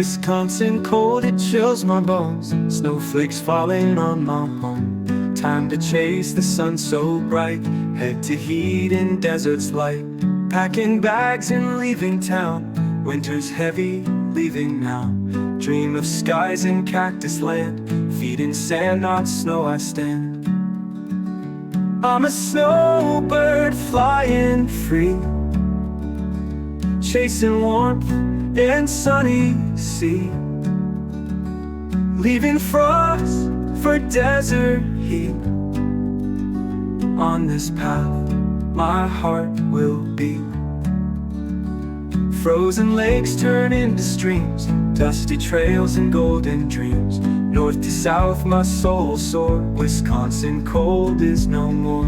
Wisconsin cold, it chills my bones. Snowflakes falling on my home. Time to chase the sun so bright. Head to heat in deserts light. Packing bags and leaving town. Winter's heavy, leaving now. Dream of skies in cactus land. Feet in sand, not snow I stand. I'm a snowbird flying free, chasing warmth and sunny sea, leaving frost for desert heat. On this path my heart will be. Frozen lakes turn into streams, dusty trails and golden dreams. North to south my soul soar. Wisconsin cold is no more.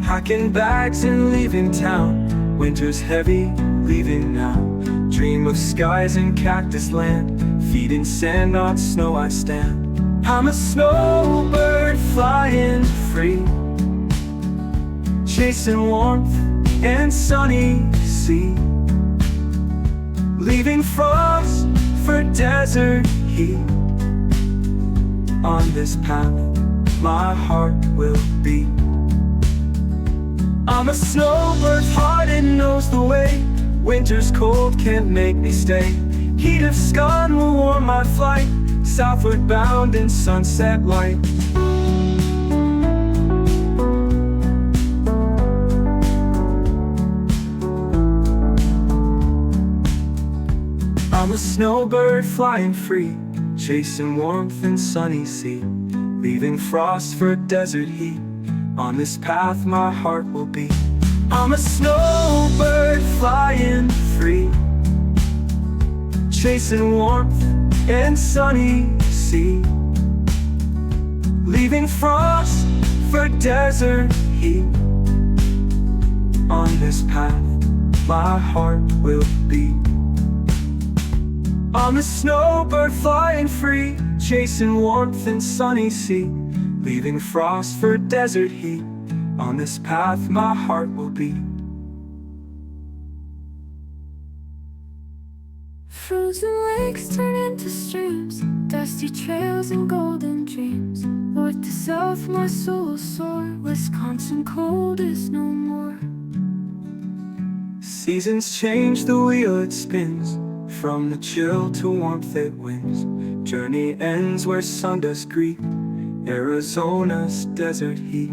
Packing bags and leaving town. Winter's heavy, leaving now. Dream of skies in cactus land. Feet in sand, not snow I stand. I'm a snowbird flying free, chasing warmth and sunny sea, leaving frost for desert heat. On this path my heart will be. I'm a snowbird, heart and knows the way. Winter's cold can't make me stay. Heat of sun will warm my flight, southward bound in sunset light. I'm a snowbird flying free, chasing warmth and sunny sea, leaving frost for desert heat. On this path my heart will be. I'm a snowbird flying free, chasing warmth and sunny sea, leaving frost for desert heat. On this path my heart will be. I'm a snowbird flying free, chasing warmth and sunny sea, leaving frost for desert heat. On this path my heart will be. Frozen lakes turn into streams, dusty trails and golden dreams. North to south my soul will soar. Wisconsin cold is no more. Seasons change, the wheel it spins, from the chill to warmth it wins. Journey ends where sun does greet Arizona's desert heat.